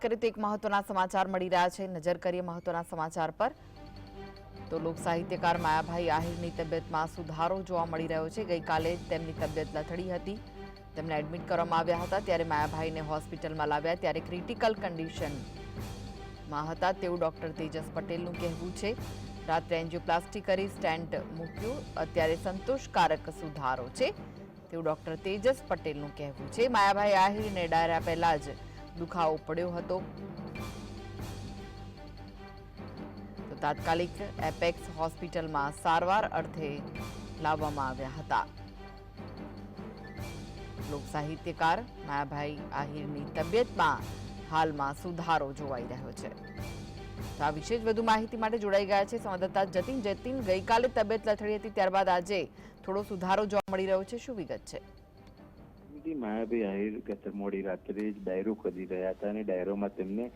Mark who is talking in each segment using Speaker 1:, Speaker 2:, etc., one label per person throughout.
Speaker 1: કરીએ તો એક મહત્વના સમાચાર મળી રહ્યા છે। નજર કરીએ મહત્વના સમાચાર પર તો લોક સાહિત્યકાર માયાભાઈ આહિરની તબિયતમાં સુધારો જોવા મળી રહ્યો છે। ગઈકાલે તેમની તબિયત લથડી હતી, તેમને એડમિટ કરવામાં આવ્યા હતા, ત્યારે માયાભાઈને હોસ્પિટલમાં લાવ્યા ત્યારે ક્રિટિકલ કન્ડિશનમાં હતા તેવું ડોક્ટર તેજસ પટેલનું કહેવું છે। રાત્રે એન્જિયોપ્લાસ્ટી કરી સ્ટેન્ટ મૂક્યું, અત્યારે સંતોષકારક સુધારો છે તેવું ડોક્ટર તેજસ પટેલનું કહેવું છે। માયાભાઈ આહિરને ડાયરા પહેલા જ દુખાવો પડ્યો હતો તો તાત્કાલિક એપેક્સ હોસ્પિટલમાં સારવાર અર્થે લાવવામાં આવ્યા હતા। લોક સાહિત્યકાર માયાભાઈ આહિરની તબિયતમાં હાલમાં સુધારો જોવાઈ રહ્યો છે। તો આ વિશે વધુ માહિતી માટે જોડાઈ ગયા છે સંવાદદાતા જતીન। જતીન, ગઈકાલે તબિયત લથડી હતી, ત્યારબાદ આજે થોડો સુધારો જોવા મળી રહ્યો છે, શું વિગત છે?
Speaker 2: માયાભાઈ આહિર ગત મોડી રાત્રે જ ડાયરો કરી રહ્યા હતા અને ડાયરોમાં તેમને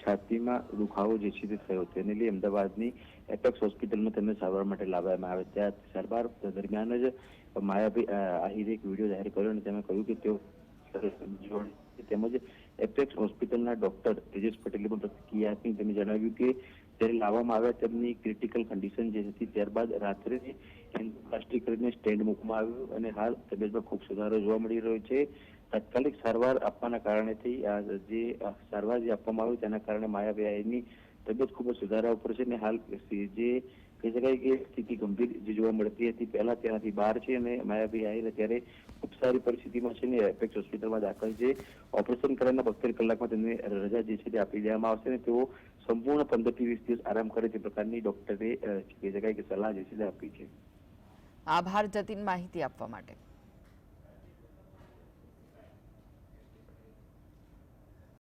Speaker 2: છાતીમાં દુખાવો જે છે તે થયો, તેને લઈ અમદાવાદની એપેક્સ હોસ્પિટલમાં તેમને સારવાર માટે લાવવામાં આવે। ત્યાં સારવાર દરમિયાન જ માયાભાઈ આહિરે એક વિડીયો જાહેર કર્યો અને તેમણે કહ્યું કે તેઓ તેમજ એપેક્સ હોસ્પિટલના ડોક્ટર તેજસ પટેલે પણ પ્રતિક્રિયા આપી। તેમણે જણાવ્યું કે જ્યારે લાવવામાં આવ્યા તેમની ક્રિટિકલ કન્ડિશન જે હતી, ત્યારબાદ રાત્રે એન્જિયોપ્લાસ્ટી કરીને સ્ટેન્ડ મૂકવામાં આવ્યું અને હાલ તબિયતમાં ખૂબ સુધારો જોવા મળી રહ્યો છે। તાત્કાલિક સારવાર આપવાના કારણેથી જે સારવાર જે આપવામાં આવી તેના કારણે માયાભાઈ આહિરની તબિયત ખૂબ જ સુધારા ઉપર છે અને હાલ જે કહી શકાય કે સ્થિતિ ગંભીર જે જોવા મળતી હતી પહેલા તેનાથી બહાર છે અને માયાભાઈ આહિર અત્યારે ખૂબ સારી પરિસ્થિતિમાં છે ને એપેક્સ હોસ્પિટલમાં દાખલ છે। ઓપરેશન કરારના 72 કલાકમાં તેમને રજા જે છે તે આપી દેવામાં આવશે અને તેઓ સંપૂર્ણ 15 થી 20 દિવસ આરામ કરે તે પ્રકારની ડોક્ટરે કહી શકાય કે સલાહ જે છે તે આપી છે।
Speaker 1: આભાર જતીન માહિતી આપવા માટે।